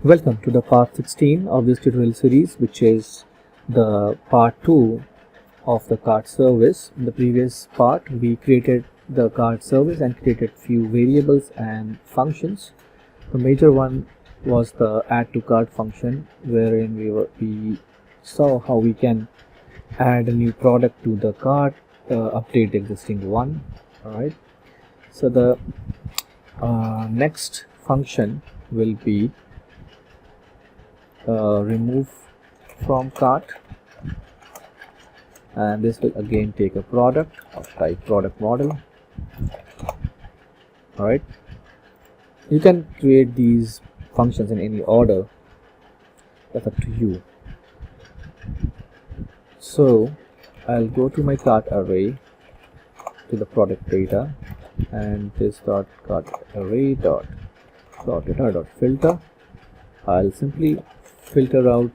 Welcome to the part 16 of this tutorial series, which is the part 2 of the cart service. In the previous part, we created the cart service and created few variables and functions. The major one was the add to cart function, wherein we saw how we can add a new product to the cart, update the existing one. Alright, so the next function will be remove from cart, and this will again take a product of type product model. Alright, you can create these functions in any order, that's up to you. So I'll go to my cart array, to the product data, and this dot cart array dot data dot filter. I'll simply filter out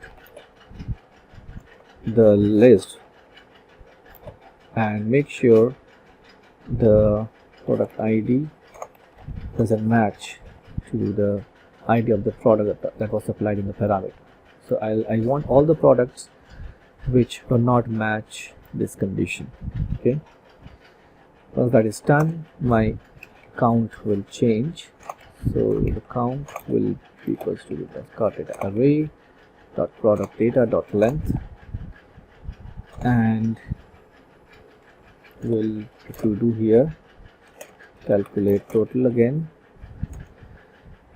the list and make sure the product ID doesn't match to the ID of the product that was supplied in the parameter. So I want all the products which do not match this condition. Okay, once that is done, my count will change. So the count will be equals to the cart data array dot product data dot length, and we'll do here calculate total again.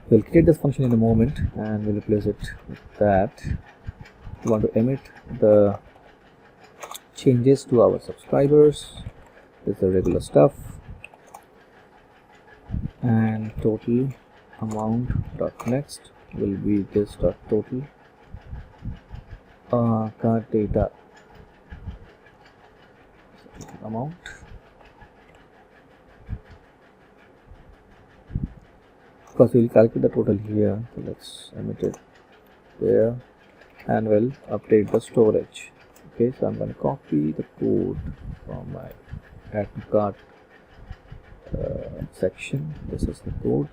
We'll create this function in a moment and we'll replace it with that. We want to emit the changes to our subscribers. This is the regular stuff, and total amount dot next will be this dot total cart data amount, because we'll calculate the total here. So let's emit it there, and we'll update the storage. Okay, so I'm going to copy the code from my add to cart section. This is the code.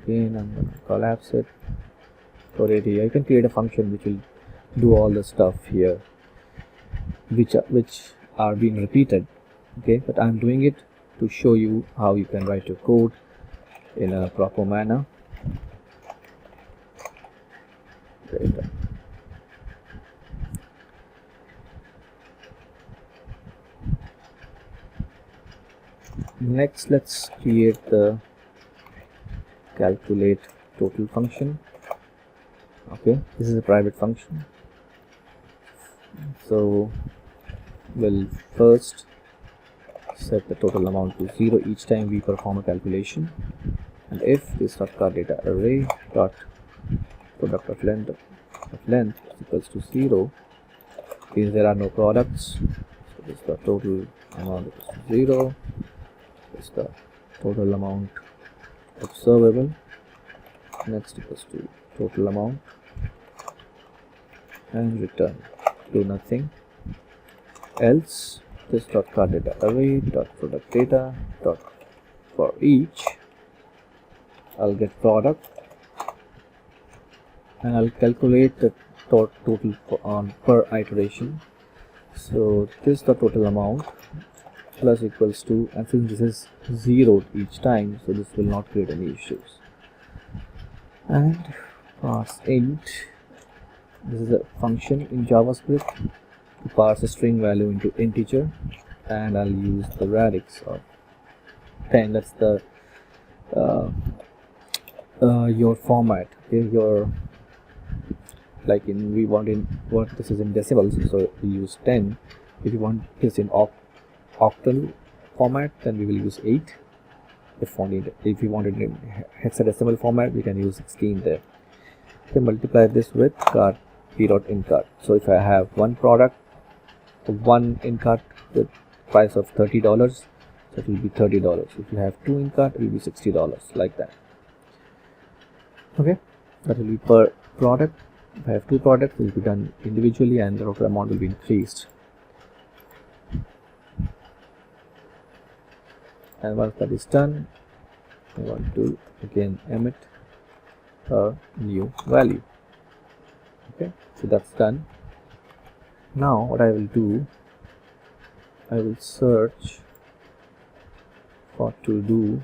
Again, I'm going to collapse it. For it here, you can create a function which will do all the stuff here, which are being repeated. Okay, but I'm doing it to show you how you can write your code in a proper manner. Data. Next, let's create the calculate total function. Okay, this is a private function, so we'll first set the total amount to 0 each time we perform a calculation, and if this dot cart data array dot product of length is equals to 0, means there are no products. So this is the total amount equals to 0. This is the total amount observable. Next equals to total amount, and return. Do nothing else. This dot cart data array dot product data dot for each, I'll get product, and I'll calculate the total on per iteration. So this is the total amount plus equals to, and since this is 0 each time, so this will not create any issues. And parse int. This is a function in JavaScript to parse a string value into integer, and I'll use the radix of 10. That's the your format. Okay, your like in we want in what this is in decimals, so we use 10. If you want this in octal format, then we will use 8. If you want it in hexadecimal format, we can use 16 there. Okay, multiply this with cart p dot in cart. So if I have one product, one in cart with price of $30, so it will be $30. If you have two in cart, it will be $60, like that. Okay, that will be per product. If I have two products, it will be done individually, and the total amount will be increased. And once that is done, I want to again emit a new value. Okay, so that's done. Now what I will do, I will search for to do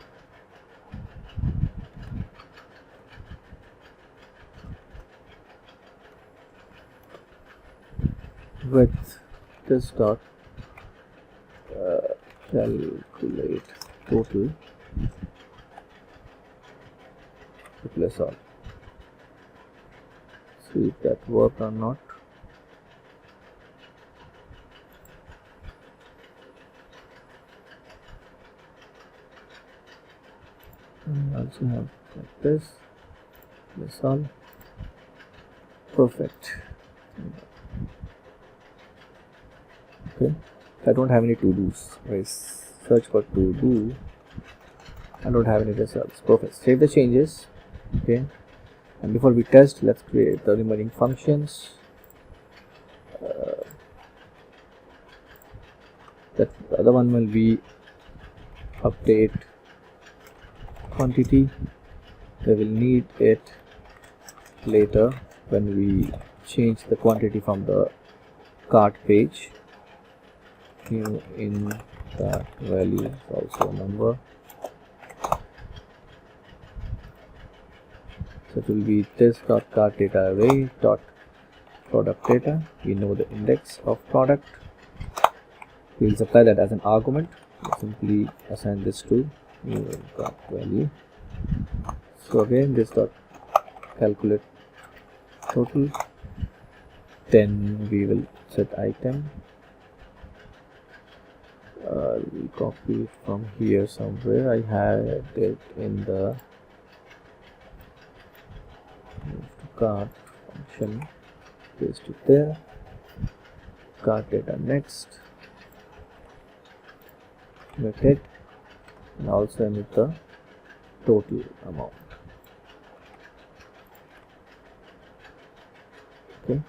with this dot calculate total replace all. See if that worked or not. And also have like this all. Perfect. Okay, I don't have any to-dos. I search for to-do, I don't have any results. Perfect. Save the changes. Okay, and before we test, let's create the remaining functions. That the other one will be update quantity. We will need it later when we change the quantity from the cart page. New in that value is also a number, so it will be this dot cart data array dot product data. We know the index of product. We'll supply that as an argument. We'll simply assign this to new cart value. So again, this dot calculate total. Then we will set item. We'll copy it from here somewhere. I had it in the cart function. Paste it there. Cart data next. Method, and also emit the total amount. Okay.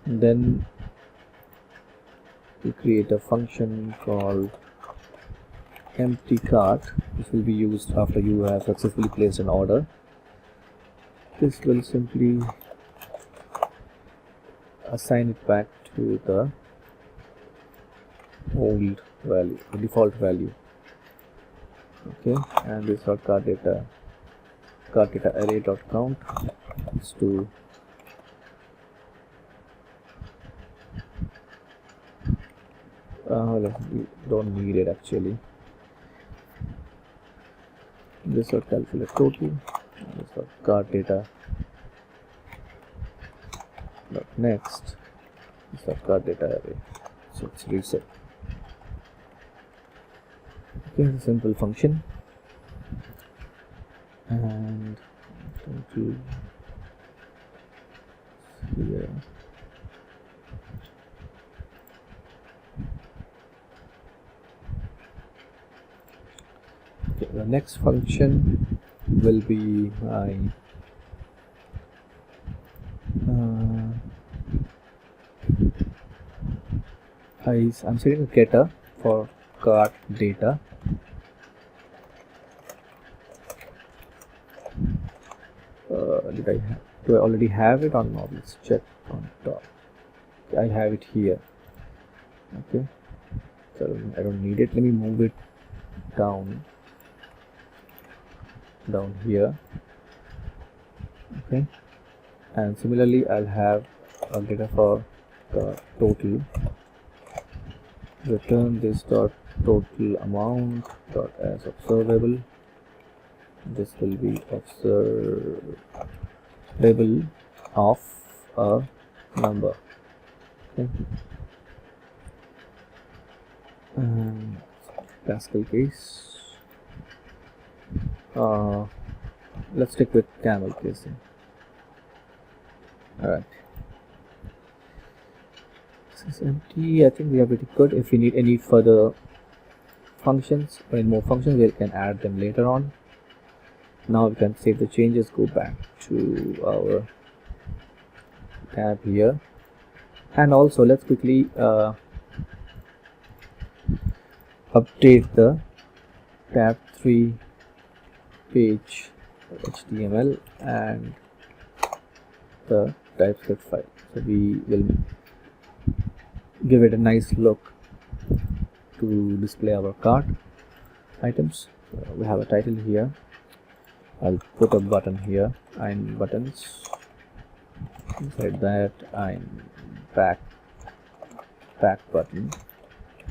And then we create a function called empty cart. This will be used after you have successfully placed an order. This will simply assign it back to the old value, the default value. Okay, and this dot cart data array dot count is to we don't need it actually. This dot calculate total. This dot cart data dot next. This dot cart data array. So it's reset. Okay, it's a simple function. And total here. Okay, the next function will be my I'm setting a getter for cart data. Do I already have it or not? Let's check on top. I have it here. Okay, so I don't need it. Let me move it down here. Okay, and similarly I'll have a data for the total. Return this dot total amount dot as observable. This will be observable of a number. Okay. Pascal case. Let's stick with camel casing. Alright. This is empty. I think we are pretty good. If we need any further functions or any more functions, we can add them later on. Now we can save the changes, go back to our tab here, and also let's quickly update the tab 3 page HTML and the TypeScript file. So we will give it a nice look to display our cart items. So we have a title here. I'll put a button here, and buttons. Inside that, I'm back button.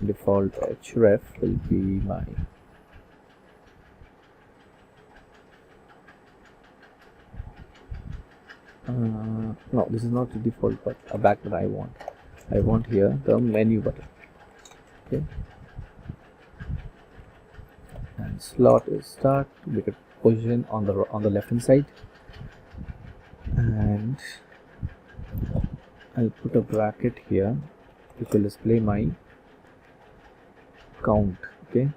Default href will be my no, this is not the default but a back that I want here the menu button. Okay, and slot is start. We could position on the left hand side, and I'll put a bracket here which will display my count. Okay,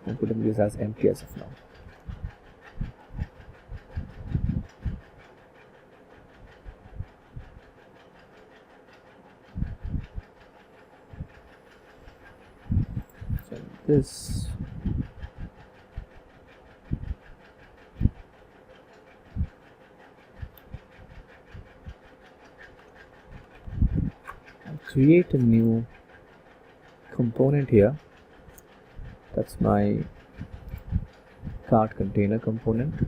I'm putting this as empty as of now. So this I'll create a new component here. That's my cart container component.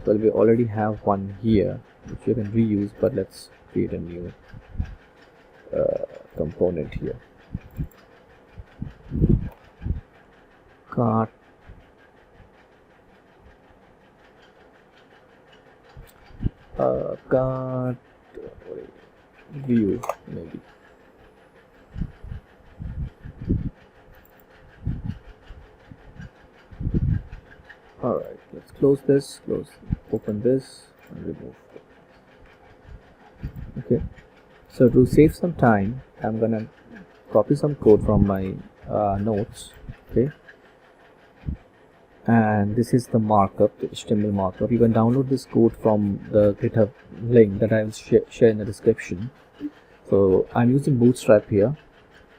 Well, we already have one here which you can reuse, but let's create a new component here. Cart view maybe. Alright, let's close this, open this and remove it. Okay, so to save some time, I'm gonna copy some code from my notes. Okay, and this is the markup, the HTML markup. You can download this code from the GitHub link that I will share in the description. So I'm using Bootstrap here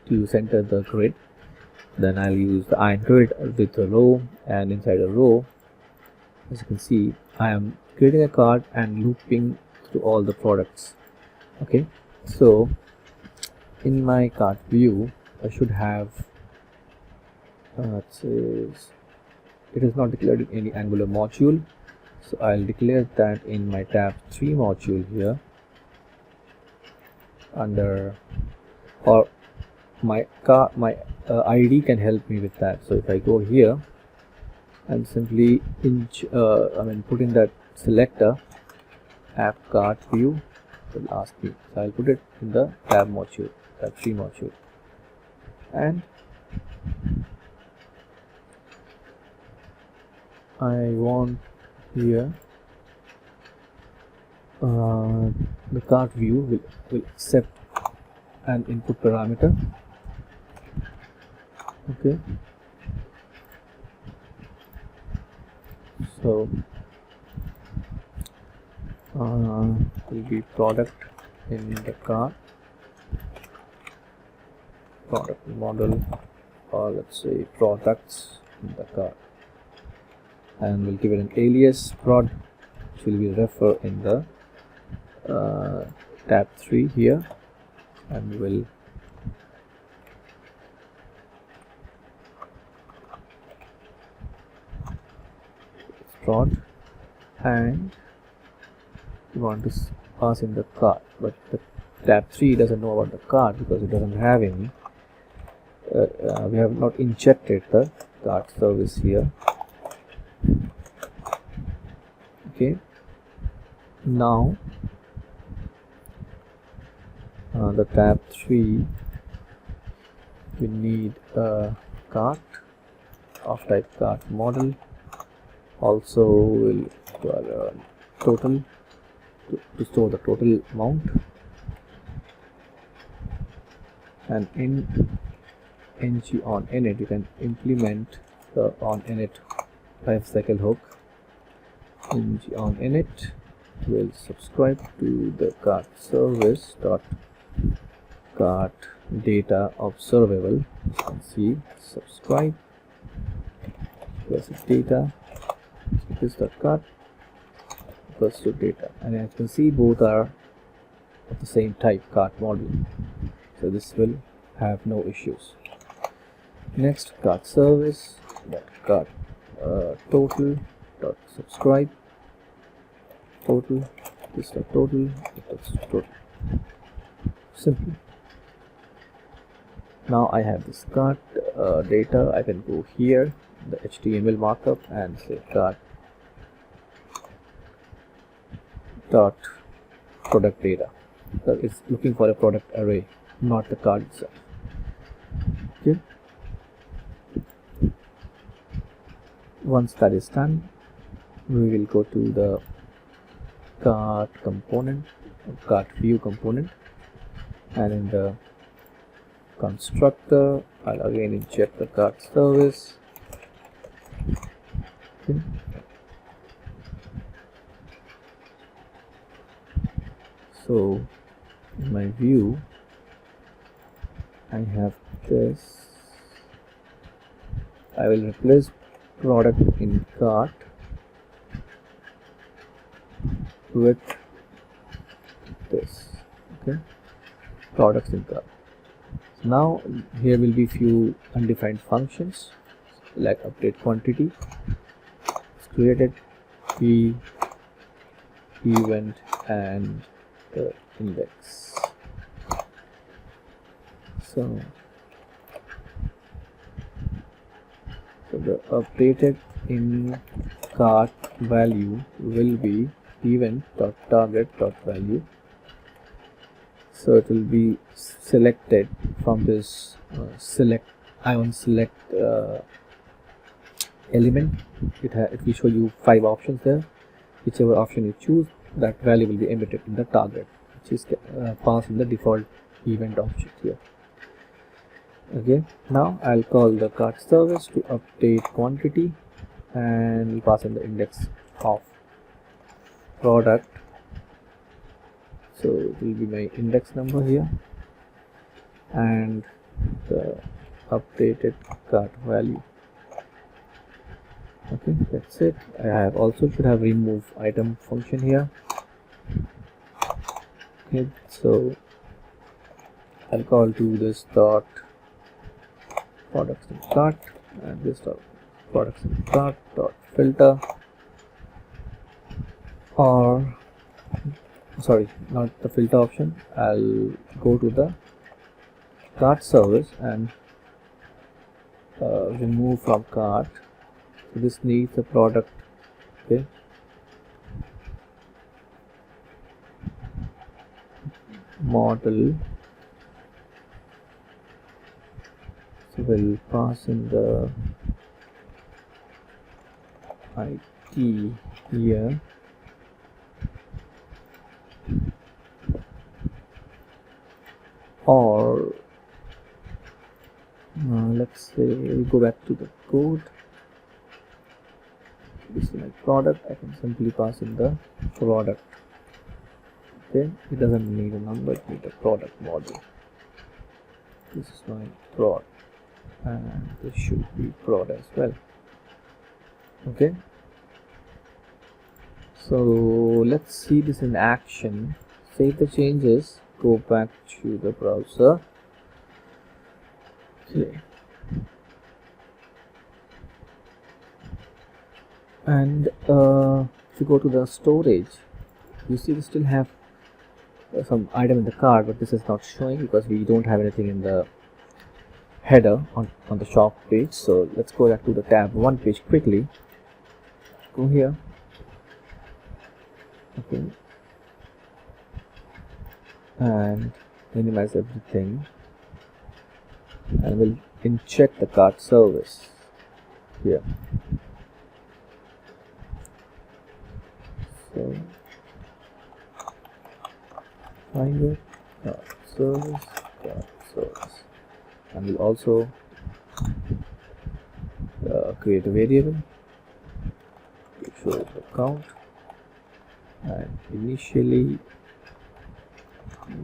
to center the grid. Then I'll use the iron grid with a row, and inside a row, as you can see, I am creating a cart and looping through all the products. Okay, so in my cart view, I should have it says it is not declared in any Angular module, so I'll declare that in my tab 3 module here under, or my ID can help me with that. So if I go here and simply put in that selector app cart view, will ask me, so I'll put it in the tab 3 module, and I want here the cart view will accept an input parameter. Okay, so will be product in the cart, product model, or let's say products in the cart, and we'll give it an alias prod which will be refer in the tab 3 here, and we'll prod, and we want to pass in the cart, but the tab 3 doesn't know about the cart because it doesn't have any. We have not injected the cart service here. Okay, now the tab 3, we need a cart of type cart model. Also will total to store the total amount, and in ng on init you can implement the on init lifecycle hook. Ng on init will subscribe to the cart service dot cart data observable. You can see subscribe versus data, this dot cart versus data, and as you can see both are of the same type, cart model, so this will have no issues. Next, cart service dot cart total dot subscribe total, this dot total, total. Simple. Now I have this cart data. I can go here, the HTML markup, and say cart dot product data. So it's looking for a product array, not the cart itself. Okay. Once that is done, we will go to the cart component, cart view component, and in the constructor I'll again inject the cart service. Okay. So in my view I have this. I will replace product in cart with this. Okay, products in cart. So now here will be few undefined functions like update quantity. It's created key, event, and the index. So the updated in cart value will be event.target.value. So it will be selected from this select element. It will show you 5 options there. Whichever option you choose, that value will be emitted in the target, which is passed in the default event object here. Okay, now I'll call the cart service to update quantity, and we'll pass in the index of product. So it will be my index number here, and the updated cart value. Okay, that's it. I have also should have remove item function here. Okay, so I'll call to this dot products in cart, and this dot products in cart dot filter, or sorry, not the filter option. I'll go to the cart service and remove from cart. So this needs a product. Okay, model. So we'll pass in the ID here, or let's say we go back to the code. This is my product. I can simply pass in the product. Okay, it doesn't need a number, it needs a product model. This is my prod, and this should be prod as well. Okay, so let's see this in action. Save the changes, go back to the browser. Okay, and if you go to the storage, you see we still have some item in the cart, but this is not showing because we don't have anything in the header on the shop page. So let's go back to the tab 1 page quickly. Go here. Okay, and minimize everything, and we'll inject the cart service here. So find it, cart service, and we'll also create a variable to show the count, and initially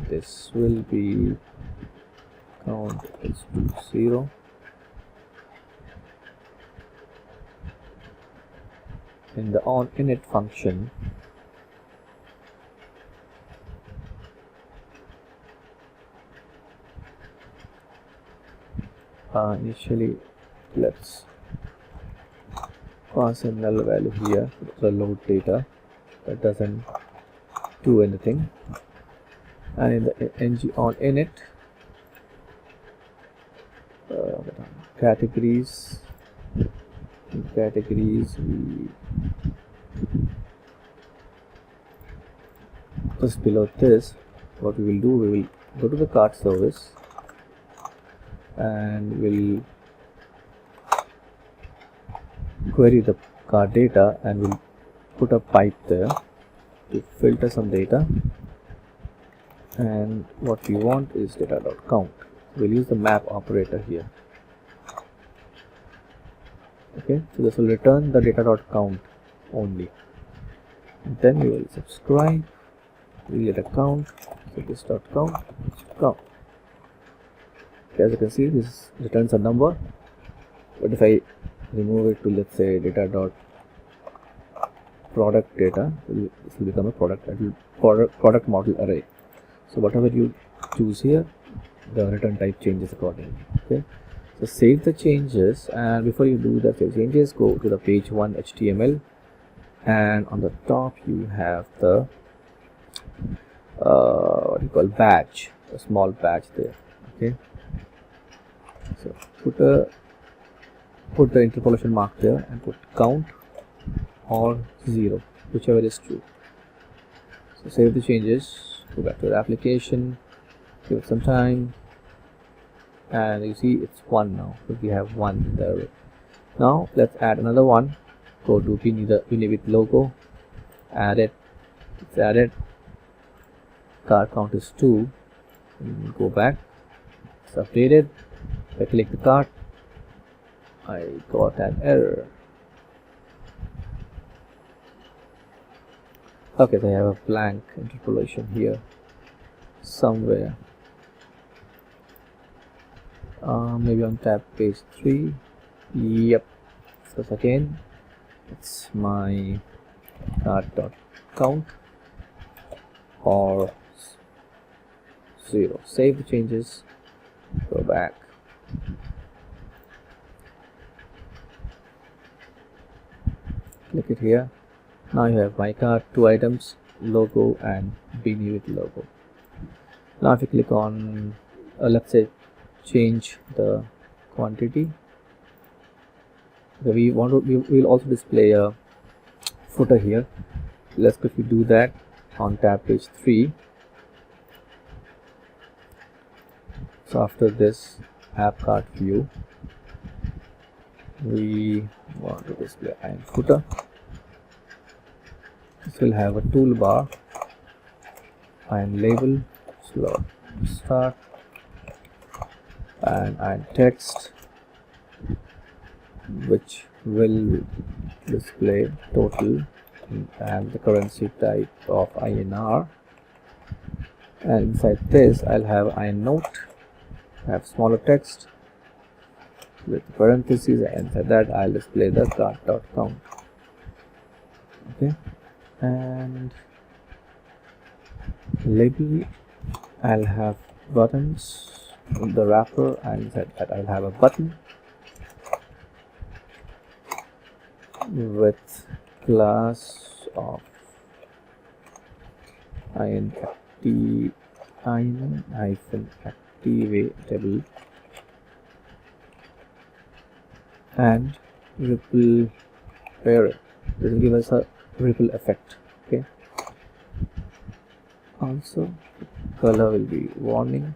this will be count is to 0. In the onInit function, initially let's pass a null value here to load data that doesn't do anything, and in the onInit categories, we just below this, what we will do, we will go to the cart service and we'll query the cart data, and we'll put a pipe there to filter some data, and what we want is data.count. We'll use the map operator here. Okay, so this will return the data.count only. And then we will subscribe, we'll get a count, so this dot count. Okay, as you can see, this returns a number, but if I remove it to, let's say, data.product data, this will become a product model array. So whatever you choose here, the return type changes accordingly. Okay, so save the changes, and before you do the save changes, go to the page 1 HTML, and on the top you have the what you call badge, a small badge there. Okay, so put the interpolation mark there and put count or 0, whichever is true. So save the changes, go back to the application, give it some time, and you see it's 1 now, because we have 1 in the array. Now let's add another one. Go to Uni with logo, add it, it's added, cart count is 2, and go back, it's updated. If I click the cart, I got an error. Okay, so I have a blank interpolation here somewhere. Maybe on tab page 3. Yep. So again, it's my cart.count or 0. Save the changes, go back. Click it here. Now you have my cart, 2 items, logo and beanie with logo. Now if you click on, let's say, change the quantity, we will also display a footer here. Let's quickly do that on tab page 3. So after this app cart view, we want to display iron footer. This will have a toolbar, iron label, slot start, and iron text, which will display total and the currency type of INR. And inside this I'll have iron note, have smaller text with parentheses, and inside that I'll display the cart.count. Okay, and label, I'll have buttons, the wrapper, and inside that I'll have a button with class of activatable and ripple parent. This will give us a ripple effect. Okay, also color will be warning.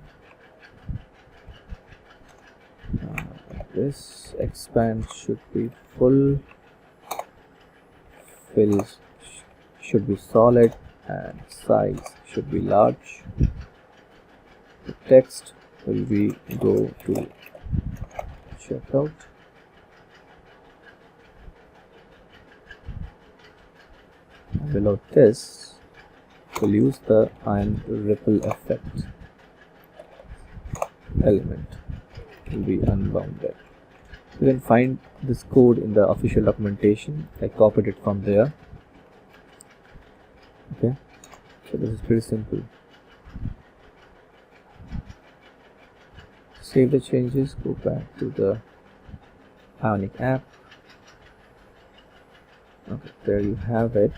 This expand should be full, fill should be solid, and size should be large. The text will be go to checkout. Below this, we'll use the iron ripple effect. element will be unbounded. You can find this code in the official documentation. I copied it from there. Okay, so this is pretty simple. Save the changes, go back to the Ionic app. Okay, there you have it.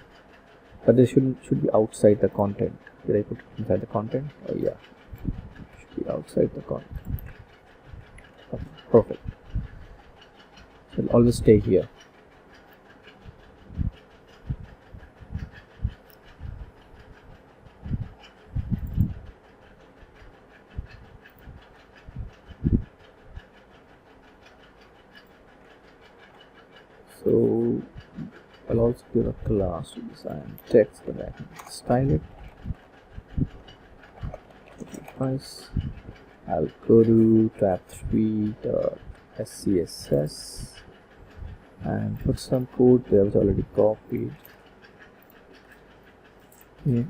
But this should be outside the content. Did I put it inside the content? Oh yeah, should be outside the content. Okay, perfect. So it'll always stay here. So I'll also give a class to design text, but I can style it. Price. I'll go to tab3.scss and put some code there which I already copied. Yeah.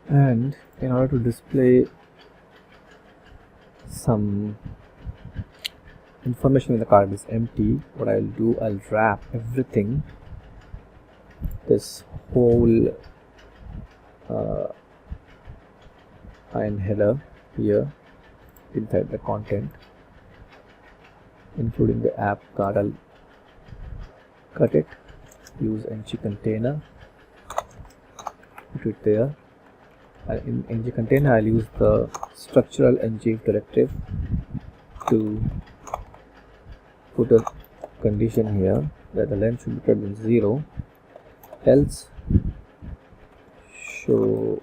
And in order to display some information when the card is empty, what I'll do, I'll wrap everything, this whole iron header here inside the content, including the app card. I'll cut it, use ng container, put it there. In ng container I'll use the structural ng directive to put a condition here that the length should be greater than 0, else show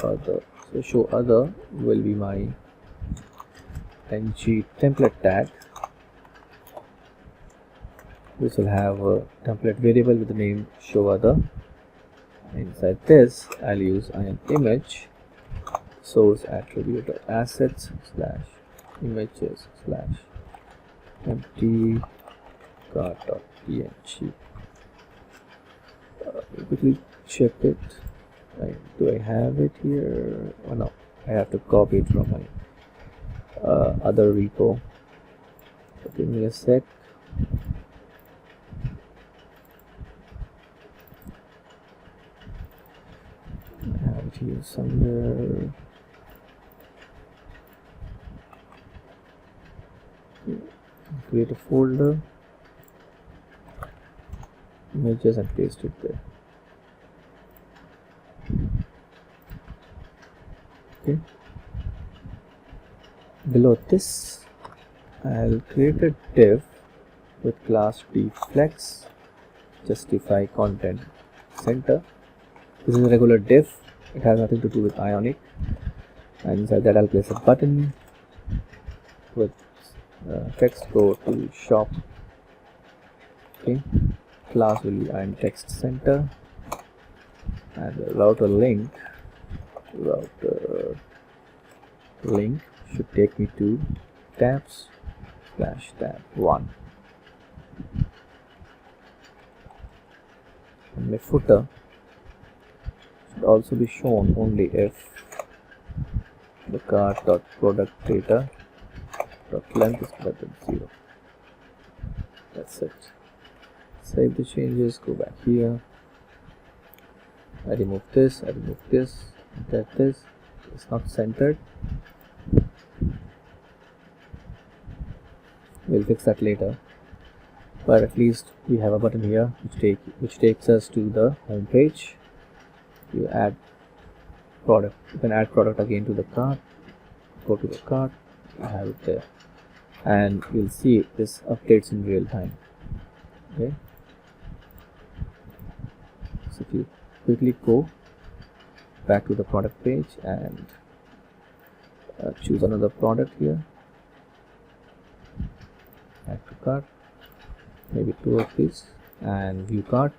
other. So show other will be my ng template tag. This will have a template variable with the name show other. Inside this I'll use image source attribute of assets / images / empty card.png. Quickly check it. Do I have it here? Oh no, I have to copy it from my other repo. So give me a sec. I have it here somewhere. Create a folder, images, and paste it there. Okay. Below this, I'll create a div with class dflex, justify content center. This is a regular div. It has nothing to do with Ionic. And inside that, I'll place a button with text go to shop. Okay. Class will be Ion text center, and the router link should take me to tabs / tab 1. And my footer should also be shown only if the card.product data length is greater than 0. That's it. Save the changes, go back here. I remove this, get this. It's not centered. We'll fix that later. But at least we have a button here which takes us to the home page. You add product. You can add product again to the cart. Go to the cart. You have it there, and you'll see this updates in real time. Okay. So if you quickly go back to the product page and choose another product here, add to cart, maybe 2 of these, and view cart,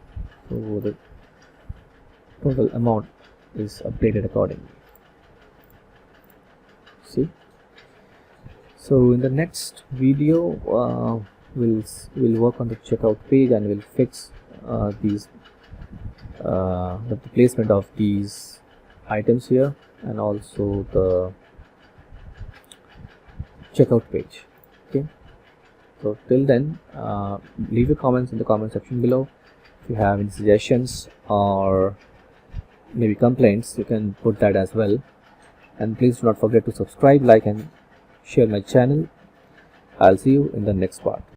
so the total amount is updated accordingly. See. So in the next video we'll work on the checkout page, and we'll fix these the placement of these items here, and also the checkout page. Okay, so till then, leave your comments in the comment section below. If you have any suggestions or maybe complaints, you can put that as well. And please do not forget to subscribe, like, and share my channel. I'll see you in the next part.